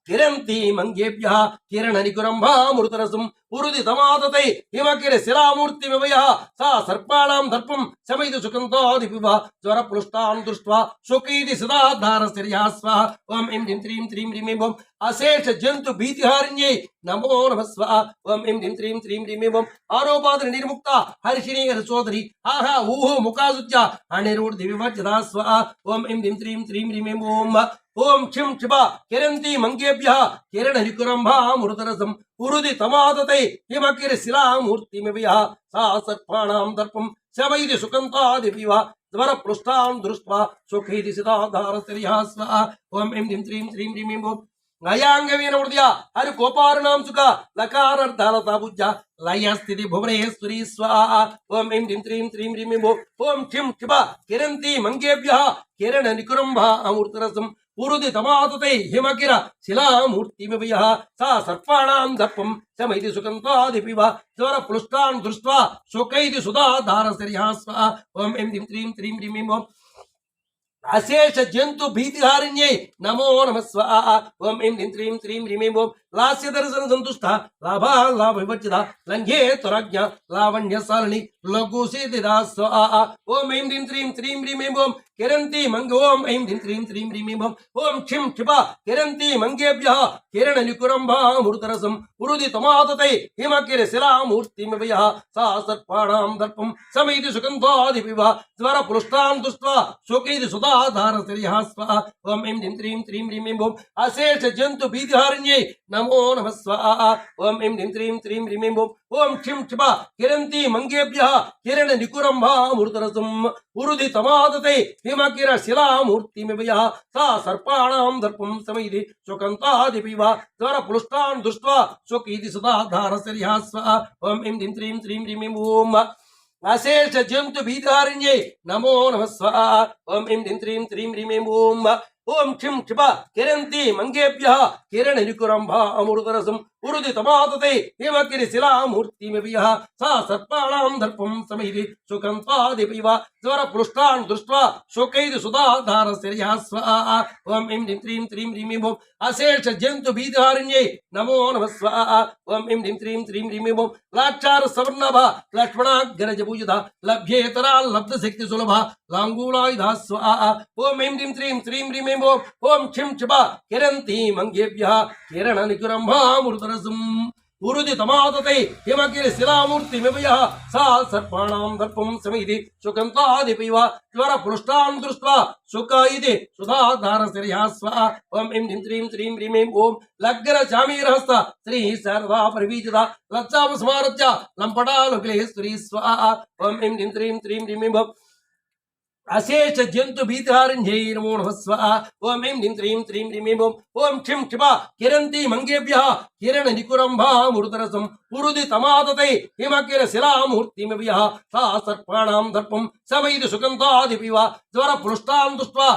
किरन्ति मंगेभ्यः किरण निकुरंभा अमृतरसं पुरुदि तमादते हिमगिरि शिलामूर्तिमिवयः सा सर्पाणां दर्पं शमयति सुगन्धादिपिव ज्वरप्लुष्टान् दृष्ट्वा सुखैति सुधाधार श्रेयास्व ओम ऐं ह्रीं श्रीं श्रीं ह्रीं ओम अशेष जंतु भीतिहारिण्यै नमो नमः स्वाहा ओम ऐं ह्रीं श्रीं श्रीं ह्रीं ओम आरोपाद्रि निर्मुक्ता हर्षिणी हरसोदरी आहा ऊहो मुखासुच्च अनिरूढ विभज्यता स्वाहा ओम ऐं ह्रीं श्रीं श्रीं ह्रीं ओम ओम क्षिं क्षिप किरन्ति मंगेभ्यः किरण निकुरंभा अमृतरसं पुरुदि तमादते हिमगिरि शिलामूर्तिमिवयः सा सर्पाणां दर्पं शमयति सुगन्धादिपिव ज्वरप्लुष्टान् दृष्ट्वा सुखैति सुधाधार श्रेयास्व ओम ऐं ह्रीं श्रीं श्रीं ह्रीं ओम नयांगवीनमृदया हरि कोपारुणां सुख लकारर्धालताबुज्ज लय स्थिति भुवनेश्वरी स्वाहा ओम ऐं ह्रीं श्रीं श्रीं ह्रीं ओम क्षिं क्षिप किरन्ति मंगेभ्यः किरण निकुरंभा अमृतरसं पुरुदि तमातते हिमकिर शिलामूर्तिमिव यः सा सर्पाणां दर्पं शमयति सुकन्तादिपिव स्वर प्लुष्टान् दृष्ट्वा शोकयति सुधाधारसर्यः स्वा ओम ऐं ह्रीं क्लीं क्रीं ह्रीं ओम अशेष जंतु भीतिहारिण्यै नमो नमः स्वाहा ओम ऐं ह्रीं क्लीं क्रीं ह्रीं ओम लास्य दर्शन संतुष्टा लाभा लाभ विवर्जिता लंघे तुराज्ञा लावण्यशालिनी लघु सिद्धिदा स्वाहा ओम ऐं ह्रीं क्रीं ह्रीं ओम किरन्ति मंग ओम ऐं ह्रीं क्रीं ह्रीं ओम ओम क्षिं क्षिपा किरन्ति मंगेभ्यः किरण निकुरम्भामृतरसं पुरुदि तमातते हिमकिर शिलामूर्तिमिव यः सा सर्पाणां दर्पं शमयति सुगन्धादिपिव स्वर पुरुष्टान् दृष्ट्वा शोकयति सुधाधारसर्यः स्वाहा ओम ऐं ह्रीं क्रीं ह्रीं ओम अशेष जंतु भीतिहारिण्यै नमो नमः स्वाहा ओम ऐं ह्रीं क्रीं ह्रीं ओम ओम क्षिं क्षिपा किरन्ति मंगेभ्यः किरण निकुरम्भामृतरसं पुरुदि तमातते हिमकिर शिलामूर्तिमिव यः सा सर्पाणां दर्पं शमयति सुगन्धादिपिव स्वर पुरुष्टान् दृष्ट्वा शोकयति सुधाधारसर्यः स्वाहा ओम ऐं ह्रीं क्रीं ह्रीं ओम अशेष जंतु भीतिहारिण्यै नमो नमः स्वाहा ओम ऐं ह्रीं क्रीं ह्रीं ओम ओम क्षिं क्षिपा किरन्ति मंगेभ्यः किरण निकुरम्भामृतरसं पुरुदि तमातते हिमकिर शिलामूर्तिमिव यः सा सर्पाणां दर्पं शमयति सुगन्धादिपिव स्वर पुरुष्टान् दृष्ट्वा शोकयति सुधाधारसर्यः स्वाहा ओम ऐं ह्रीं क्रीं ह्रीं ओम अशेष जंतु भीतिहारिण्यै नमो नमः स्वाहा ओम ऐं ह्रीं क्रीं ह्रीं ओम लाक्षार सवर्णभा लक्ष्मणाग्रजभुजधा लभ्येतरा लब्ध शक्ति सुलभा लांगूलायुधा स्वाहा ओम ऐं ह्रीं क्रीं ह्रीं ओम ओम क्षिं क्षिपा किरन्ति मंगेभ्यः किरण निकुरम्भामृतरसं पुरुदि तमातते हिमकिर शिलामूर्तिमिव यः सा सर्पाणां दर्पं शमयति सुगन्धादिपिव स्वर पुरुष्टान् दृष्ट्वा शोकयति सुधाधारसर्यः स्वाहा ओम ऐं ह्रीं क्रीं ह्रीं ओम लग्न चामीरहस्त श्री शारदा परिवीजिता लज्जापस्मारच्च लम्पटानुक्लेश्वरी स्वाहा ओम ऐं ह्रीं क्रीं ह्रीं ओम अशेष जंतु भीतिहारिण्यै नमो नमः स्वाहा ओम ऐं ह्रीं क्रीं ह्रीं ओम ओम क्षिं क्षिपा किरन्ति मंगेभ्यः किरण निकुरम्भामृतरसं पुरुदि तमातते हिमकिर शिलामूर्तिमिव यः सा सर्पाणां दर्पं शमयति सुगन्धादिपिव स्वर पुरुष्टान् दृष्ट्वा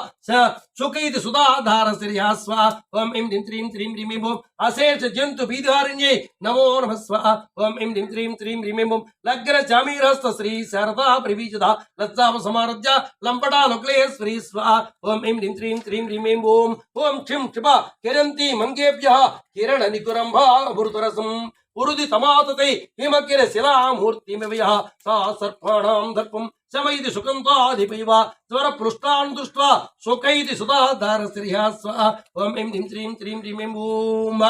शोकयति सुधाधारसर्यः स्वाहा ओम ऐं ह्रीं क्रीं ह्रीं ओम अशेष जंतु भीतिहारिण्यै नमो नमः स्वाहा ओम ऐं ह्रीं क्रीं ह्रीं ओम लग्न चामीरहस्त श्री शारदा परिवीजिता लज्जापसमारज्य लम्पटानुक्लेश्वरी स्वाहा ओम ऐं ह्रीं क्रीं ह्रीं ओम ओम क्षिं क्षिपा किरन्ति मंगेभ्यः किरण निकुरम्भामृतरसं पुरुदि तमातते हिमकिर शिलामूर्तिमिव यः सा सर्पाणां दर्पं शमयति सुगन्धादिपिव स्वर पुरुष्टान् दृष्ट्वा शोकयति सुधाधारसर्यः स्वाहा ओम ऐं ह्रीं क्रीं ह्रीं ओम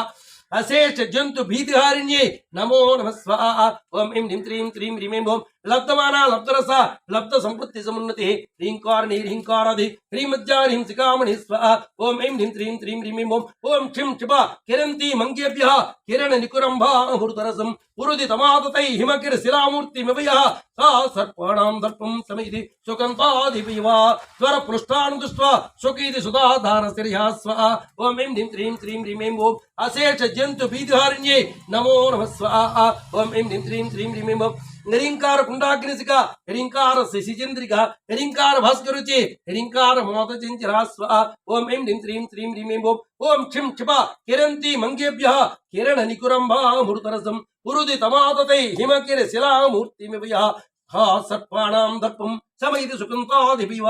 अशेष जंतु भीतिहारिण्यै नमो नमः स्वाहा ओम ऐं ह्रीं क्रीं ह्रीं ओम लब्धमाना लब्धरसा लब्ध संपत्ति समुन्नति ह्रींकारणी ह्रींकारादि ह्रीमज्जा ह्रीं सिकामणि स्वाहा ओम ऐं ह्रीं क्रीं ह्रीं ओम ओम क्षिं क्षिपा किरन्ति मंगेभ्यः किरण निकुरम्भामृतरसं पुरुदि तमातते हिमकिर शिलामूर्तिमिव यः सा सर्पाणां दर्पं शमयति सुगन्धादिपिव स्वर पुरुष्टान् दृष्ट्वा शोकयति सुधाधारसर्यः स्वाहा ओम ऐं ह्रीं क्रीं ह्रीं ओम अशेष जंतु भीतिहारिण्यै नमो नमः स्वाहा ओम ऐं ह्रीं क्रीं ह्रीं ओम ह्रींकार कुंडाग्निशिका ह्रींकार शशिचंद्रिका ह्रींकार भास्करुचि ह्रींकार मोदचंचला स्वाहा ओम ऐं ह्रीं क्रीं ह्रीं ओम ओम क्षिं क्षिपा किरन्ति मंगेभ्यः किरण निकुरम्भामृतरसं पुरुदि तमातते हिमकिर शिलामूर्तिमिव यः सा सर्पाणां दर्पं शमयति सुगन्धादिपिव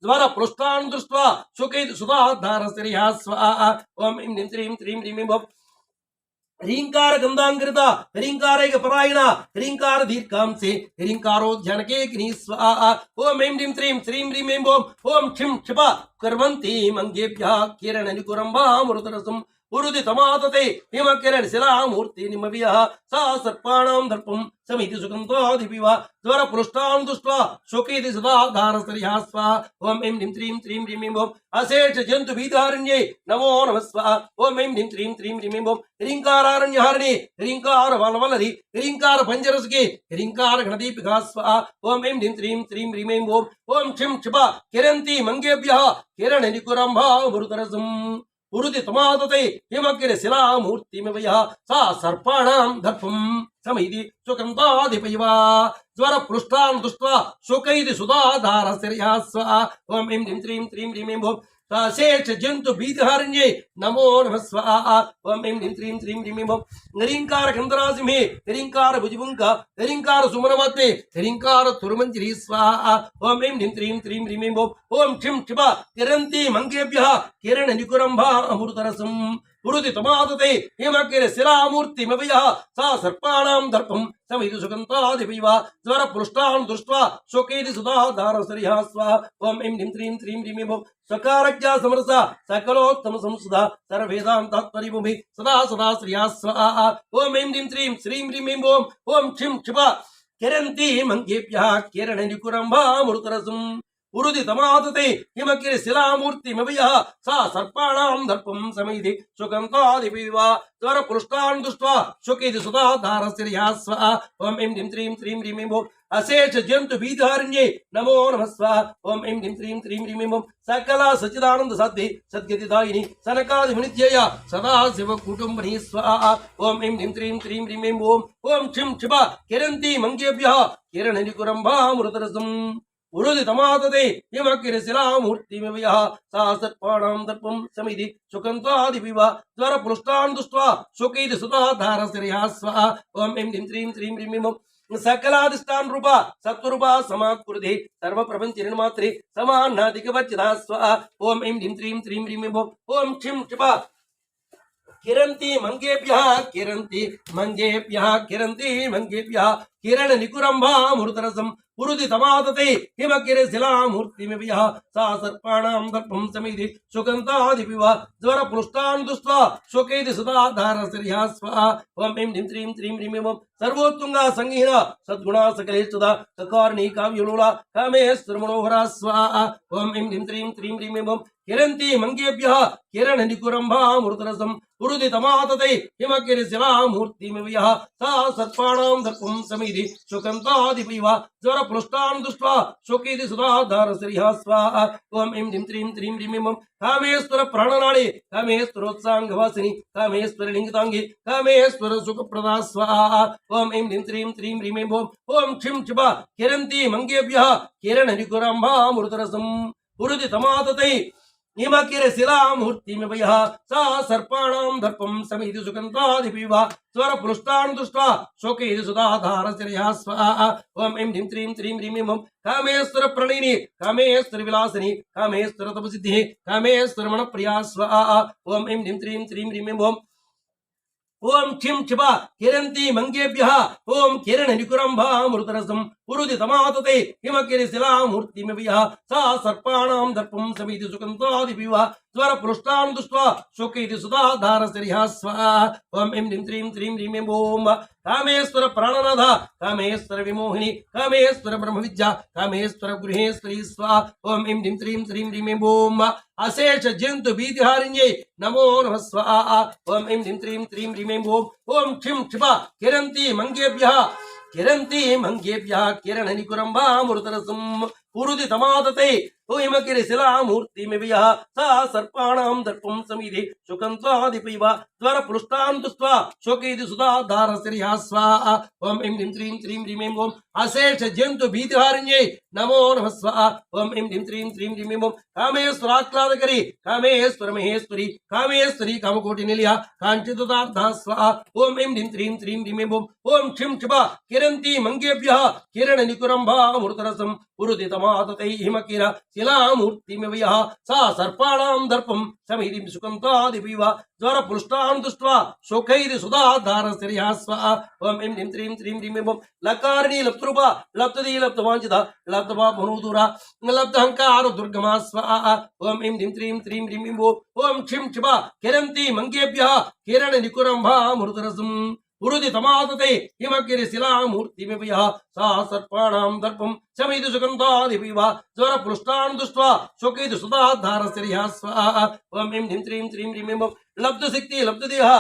स्वर पुरुष्टान् दृष्ट्वा शोकयति सुधाधारसर्यः स्वाहा ओम ऐं ह्रीं क्रीं ह्रीं ओम ह्रींकार गंधांकृता ह्रींकारैक परायण ह्रींकार दीर्घांसे ह्रींकारोध्यानके स्वाहा ओम ऐं ह्रीं ह्रीं ओम ओम क्षिं क्षिपा कुर्वन्ति मंगेभ्यः किरण निकुरम्भामृतरसं पुरुदि तमातते हिमकिरण शिलामूर्तिमिव यः सा सर्पाणां दर्पं शमयति सुगन्धादिपिव स्वर पुरुष्टान् दृष्ट्वा शोकयति सुधाधारसर्यः स्वाहा ओम ऐं ह्रीं क्रीं ओम अशेष जंतु भीतिहारिण्यै नमो नमः स्वाहा ओम ऐं ह्रीं क्रीं ओम ह्रींकारारण्यहारिणी ह्रींकार वलवलरि ह्रींकार पंजरसुके ह्रींकार गणदीपिका स्वाहा ओम ऐं ह्रीं क्रीं ओम ओम क्षिं क्षिपा किरन्ति मंगेभ्यः किरण निकुरम्भामृतरसं पुरुदि तमातते हिमकिर शिलामूर्तिमिव यः सा सर्पाणां दर्पं समिति सुकंतादिपैव ज्वर पृष्ठान् दृष्ट्वा शोकैति सुधाधारस्या स्वा ओम ऐं ह्रीं श्रीं ह्रीं भो शेष जंतु बीजहारण्ये नमो नमः स्वाहा ओम ऐं ह्रीं श्रीं ह्रीं भो नरींकार गंधरासिंहे नरींकार भुजभुंग नरींकार सुमनमते नरींकार तुरुमंजरी स्वाहा ओम ऐं ह्रीं श्रीं ह्रीं भो ओम क्षिं क्षिपा किरन्ति मंगेभ्यः किरण निकुरंभा अमृतरसं पुरुति तमादते हिमकिर शिलामूर्तिमवयः सा सर्पाणां दर्पं समिति सुगन्धादिपैव ज्वर पृष्ठान् दृष्ट्वा शोकेति सुधाधारसरिहा स्वा ओम ऐं ह्रीं श्रीं भो सकारज्ञा समरसा सकलोत्तम संसुधा सर्ववेदान्तात्परिभूमि सदा सदा श्रिया स्वाहा ओम ऐं ह्रीं श्रीं ह्रीं ओम ओम क्षिं क्षिपा किरन्ति मंगेभ्यः किरण निकुरंभामृतरसं उरुदि तमादते हिमकिर शिलामूर्तिमवयः सा सर्पाणां दर्पं समिति सुगन्धादिपैव ज्वर पृष्ठान् दृष्ट्वा शोकेति सुधाधारस्या स्वा ओम ऐं ह्रीं श्रीं भो अशेष जंतु बीजहारण्ये नमो नमः स्वाहा ओम ऐं ह्रीं श्रीं भो सकला सच्चिदानंद साध्ये सद्गतिदायिनी सनकादिमुनित्यया सदा शिव कुटुंबिनी स्वाहा ओम ऐं ह्रीं श्रीं ओम ओम क्षिं क्षिपा किरन्ति मंगेभ्यः किरण निकुरंभामृतरसं उरुदि तमादते हिमकिर शिलामूर्तिमवयः सा सर्पाणां दर्पं समिति सुकन्तादिपैव ज्वर पृष्ठान् दृष्ट्वा शोकैति सुधाधारस्या स्वाहा ओम ऐं ह्रीं श्रीं सकलाधिष्ठान रूपा सत्वरूपा समाकुरुते सर्व प्रपंच निर्मात्रे समानाधिकवच्चिदा स्वाहा ओम ऐं ह्रीं श्रीं ओम क्षिं क्षिपा किरन्ति मंगेभ्यः किरन्ति मंगेभ्यः किरण निकुरंभामृतरसं पुरुति तमादते हिमकिर शिलामूर्तिमवयः सा सर्पाणां दर्पं समिति सुगन्धादिपैव ज्वर पृष्ठान् दृष्ट्वा शोकेति सुधाधारस्या स्वाहा ओम ऐं ह्रीं श्रीं सर्वोत्तुंगा संगीना सद्गुणा सकलेशुदा सकारिणी काव्यलोला कामेश्वर मनोहरा स्वाहा ओम ऐं ह्रीं श्रीं किरन्ति मंगेभ्यः किरण निकुरंभामृतरसं पुरुति तमादते हिमकिर शिलामूर्तिमवयः सा सर्पाणां दर्पं समिति सुगन्धादिपैव ज्वर पृष्ठान् दृष्ट्वा शोकेति सुधाधारस्या स्वाहा ओम ऐं ह्रीं कामेश्वर प्राणनाळे कामेश्वरोत्सांगवासिनी कामेश्वर लिंगतांगी कामेश्वर सुखप्रदा स्वाहा ओम ऐं ह्रीं ओम क्षिं क्षिपा किरन्ति मंगेभ्यः किरण निकुरंभामृतरसं पुरुति तमादते हिमकिर शिलामूर्तिमवयः सा सर्पाणां दर्पं समिति सुगन्धादिपैव स्वर पृष्ठान् दृष्ट्वा शोकेति सुधाधारस्या स्वाहा ओम ऐं ह्रीं श्रीं कामेश्वर प्रणयिनी कामेश्वर विलासिनी कामेश्वर तपसिद्धिः कामेश्वर मनप्रिया स्वाहा ओम ऐं ह्रीं श्रीं ओम क्षिं क्षिपा किरन्ति मंगेभ्यः ओम किरण निकुरंभामृतरसं पुरुति तमादते हिमकिर शिलामूर्तिमवयः सा सर्पाणां दर्पं समिति सुगन्धादिपैव ज्वर पृष्ठान् दृष्ट्वा शोकेति सुधाधारस्या स्वाहा ओम ऐं ह्रीं ओम कामेश्वर प्राणनाथ कामेश्वर विमोहिनी कामेश्वर ब्रह्मविद्या कामेश्वर गृहेश्वरी स्वाहा ओम ऐं ह्रीं ओम अशेष जंतु बीजहारण्ये नमो नमः स्वाहा ओम ऐं ह्रीं ओम ओम क्षिं क्षिपा किरन्ति मंगेभ्यः किरण निकुरंभामृतरसं पुरुति तमादते हिमकिर शिलामूर्तिमवयः सा सर्पाणां दर्पं समिति सुगन्धादिपैव ज्वर पृष्ठान् दृष्ट्वा शोकेति सुधाधारस्या स्वाहा ओम ऐं ह्रीं ओम अशेष जंतु बीजहारण्ये नमो नमः स्वाहा ओम ऐं ह्रीं ओम कामेश्वराह्लादकरी कामेश्वर महेश्वरी कामेश्वरी कामकोटि निलया कांचिदार्था स्वाहा ओम ऐं ह्रीं ओम ओम क्षिं क्षिपा किरन्ति मंगेभ्यः किरण निकुरंभामृतरसं पुरुति तमादते हिमकिर शिलामूर्तिमवयः सा सर्पाणां दर्पं समिति सुगन्धादिपैव ज्वर पृष्ठान् दृष्ट्वा शोकैति सुधाधारस्या स्वाहा ओम ऐं ह्रीं लकारिणी लप्तरूपा लप्तदी लप्तवाञ्छिता लप्तपापनूदूरा लप्तहंकार दुर्गमा स्वाहा ओम ऐं ह्रीं ओम क्षिं क्षिपा किरन्ति मंगेभ्यः किरण निकुरंभामृतरसं पुरुति तमादते हिमकिर शिलामूर्तिमवयः सा सर्पाणां दर्पं समिति सुगन्धादिपैव ज्वर पृष्ठान् दृष्ट्वा शोकेति सुधाधारस्या स्वाहा ओम ऐं ह्रीं लब्धशक्ति लब्धदेह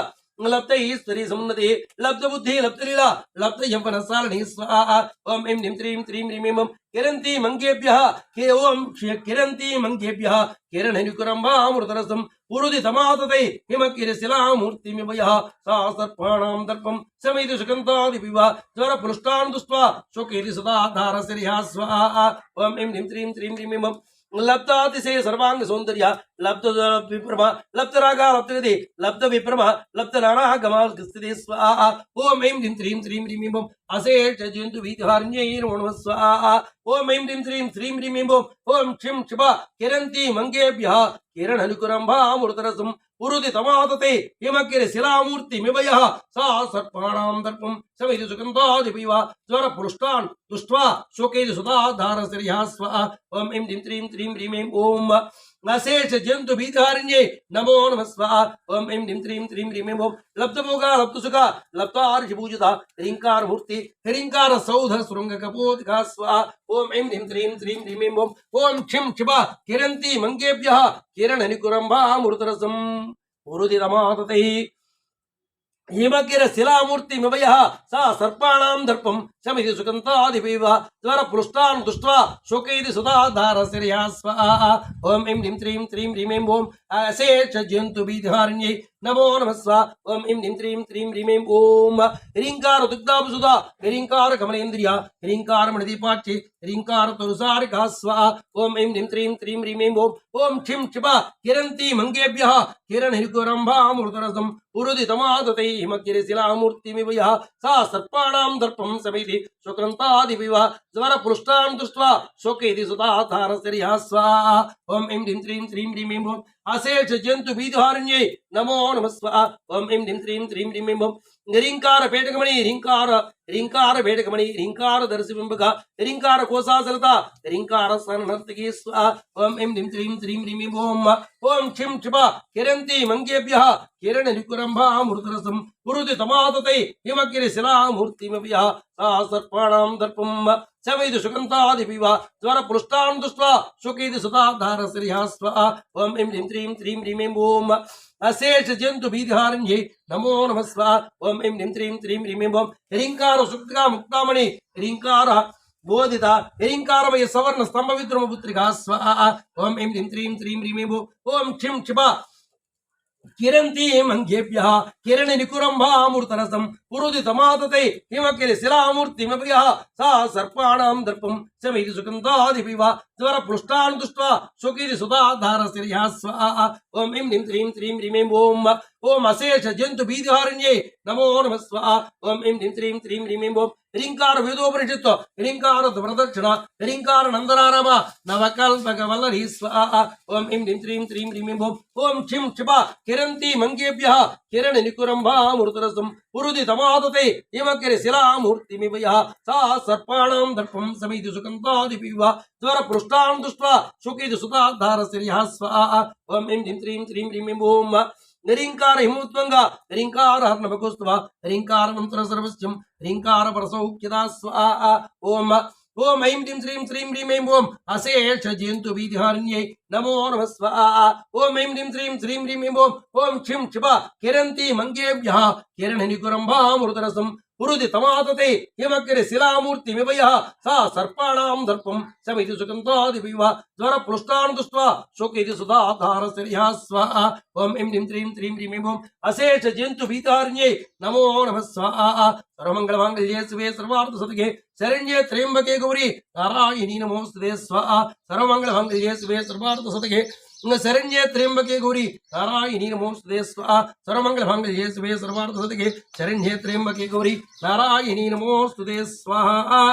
लब्ध ईश्वरी सम्मति लब्ध बुद्धि लब्ध लीला लब्ध यौवन सारिणी स्वाहा ओम ऐं ह्रीं त्रीं त्रीं ह्रीं ऐं किरन्ती मंगेभ्यः ओम किरन्ती मंगेभ्यः किरणनिकुरम्भामृतरसं पुरुदितमातते हिमकिरशिलामूर्तिमिवयः सा सर्पाणां दर्पं समिति सुगन्धादिपिब ज्वरपुरुष्टान् दुष्ट्वा शोकेति सदा धारसिर्या स्वाहा ओम ऐं ह्रीं त्रीं त्रीं ह्रीं ऐं लब्धातिशय सर्वांग सौंदर्य लब्ध विप्रमा लब्ध रागा लब्ध गति लब्ध विप्रमा लब्ध नाना गमाल स्थिति स्वाहा ओम ऐं ह्रीं त्रीं त्रीं ह्रीं ऐं अशेष जन्तु वीतहार्ण्यै नमो स्वाहा ओम ऐं ह्रीं त्रीं त्रीं ह्रीं ऐं ओम क्षिं क्षिपा किरन्ती मंगेभ्यः किरणनिकुरम्भामृतरसं पुरुदितमातते हिमकिरशिलामूर्तिमिवयः सा सर्पाणां दर्पं समिति सुगन्धादिपिब ज्वरपुरुष्टान् दुष्ट्वा शोकेति सुधा धारसिर्या स्वाहा ओम ऐं ह्रीं त्रीं त्रीं ह्रीं ऐं ओम अशेष जन्तु भीतहारिण्ये नमो नमः स्वाहा ओम ऐं ह्रीं त्रीं त्रीं ह्रीं ऐं लब्धभोगा लब्धसुखा लब्धार्षपूजिता ह्रीङ्कारमूर्ति ह्रीङ्कार सौध शृङ्ग कपोदिका स्वाहा ओम ऐं ह्रीं त्रीं त्रीं ह्रीं ऐं ओम क्षिं क्षिपा किरन्ती मंगेभ्यः किरणनिकुरम्भामृतरसं पुरुदितमातते हिमकिरशिलामूर्तिमिवयः सा सर्पाणां दर्पं शमिति सुगन्धादिपिब ज्वरपुरुष्टान् दुष्ट्वा शोकेति सुधा धारसिर्या स्वाहा ओम ऐं ह्रीं त्रीं त्रीं ह्रीं ऐं ओम अशेष जन्तु वीतहारिण्यै नमो नमः स्वाहा ओम ऐं ह्रीं त्रीं त्रीं ह्रीं ऐं ओम ह्रीङ्कार दुग्धाभुसुधा ह्रीङ्कार कमलेन्द्रिया ह्रीङ्कार मणिदीपाक्षि ह्रीङ्कार तुलसारिका स्वाहा ओम ऐं ह्रीं त्रीं त्रीं ह्रीं ऐं ओम क्षिं क्षिपा किरन्ती मंगेभ्यः किरणनिकुरम्भामृतरसं पुरुदितमातते हिमकिरशिलामूर्तिमिवयः सा सर्पाणां दर्पं समिति सुगन्धादिपिब ज्वरपुरुष्टान् दृष्ट्वा शोकेति सुधा धारसिर्या स्वाहा ओम ऐं ह्रीं त्रीं त्रीं ह्रीं ऐं अशेष जन्तु वीतहारिण्यै नमो नमः स्वाहा ओम ऐं ह्रीं त्रीं त्रीं ह्रीं ऐं ह्रीङ्कार पेटकमणि ह्रीङ्कार पेटकमणि ह्रीङ्कार दर्शिबिम्बक ह्रीङ्कार कोशासलता ह्रीङ्कार सननर्तकी स्वाहा ओम ऐं ह्रीं त्रीं त्रीं ह्रीं ऐं ओम क्षिं क्षिपा किरन्ती मंगेभ्यः किरणनिकुरम्भामृतरसं पुरुदितमातते हिमकिरशिलामूर्तिमिवयः सा सर्पाणां दर्पं समिति सुगन्धादिपिब ज्वरपुरुष्टान् दुष्ट्वा शोकेति सुधा धारसिर्या स्वाहा ओम ऐं ह्रीं त्रीं त्रीं ह्रीं ऐं ओम अशेष जन्तु भीतहारिण्यै नमो नमः स्वाहा ओम ऐं ह्रीं त्रीं त्रीं ह्रीं ऐं ह्रीङ्कार सुक्तिका मुक्तामणि ह्रीङ्कार बोधिता ह्रीङ्कारमय सवर्ण स्तंभ विद्रुमपुत्रिका स्वाहा ओम ऐं ह्रीं त्रीं त्रीं ह्रीं ऐं ओम क्षिं क्षिपा किरन्ती मंगेभ्यः किरणनिकुरम्भामृतरसं पुरुदितमातते हिमकिरशिलामूर्तिमिवयः सा सर्पाणां दर्पं समिति सुगन्धादिपिब ज्वरपुरुष्टान् दुष्ट्वा शोकेति सुधा धारसिर्या स्वाहा ओम ऐं ह्रीं त्रीं त्रीं ह्रीं ऐं ओम अशेष जन्तु भीतहारिण्यै नमो नमः स्वाहा ओम ऐं ह्रीं त्रीं त्रीं ह्रीं ऐं ह्रीङ्कार वेदोपनिषत् ह्रीङ्कार प्रदक्षिण ह्रीङ्कार नन्दनाराम नवकल्पकवल्लरी स्वाहा ओम ऐं ह्रीं त्रीं त्रीं ह्रीं ऐं ओम क्षिं क्षिपा किरन्ती मंगेभ्यः किरणनिकुरम्भामृतरसं पुरुदितमातते हिमकिरशिलामूर्तिमिवयः सा सर्पाणां दर्पं समिति सुगन्धादिपिब ज्वरपुरुष्टान् दुष्ट्वा शोकेति सुधा धारसिर्या स्वाहा ओम ऐं ह्रीं त्रीं त्रीं ह्रीं ऐं ओम ह्रीङ्कार हिमोत्वङ्ग ह्रीङ्कार हर्णभकुस्तव ह्रीङ्कार मंत्र सर्वस्यं ह्रीङ्कार परसौख्यदा स्वाहा ओम ओम ऐं ह्रीं त्रीं त्रीं ह्रीं ऐं ओम अशेष जन्तु वीतहारिण्यै नमो नमः स्वाहा ओम ऐं ह्रीं त्रीं त्रीं ह्रीं ऐं ओम क्षिं क्षिपा किरन्ती मंगेभ्यः किरणनिकुरम्भामृतरसं पुरुदितमातते हिमकिरशिलामूर्तिमिवयः सा सर्पाणां दर्पं समिति सुगन्धादिपिब ज्वरपुरुष्टान् दुष्ट्वा शोकेति सुधा धारसिर्या स्वाहा ओम ऐं ह्रीं त्रीं त्रीं ह्रीं ऐं अशेष जन्तु वीतहारिण्यै नमो नमः स्वाहा सर्वमङ्गलमाङ्गल्ये शिवे सर्वार्थसाधके शरण्ये त्र्यम्बके गौरी नारायणी नमोस्तुते स्वाहा सर्वमङ्गलमाङ्गल्ये शिवे सर्वार्थसाधके शरण्ये त्र्यम्बके गौरी नारायणी नमोस्तुते स्वाहा सर्वमङ्गलमाङ्गल्ये शिवे सर्वार्थसाधके शरण्ये त्र्यम्बके गौरी नारायणी नमोस्तुते स्वाहा।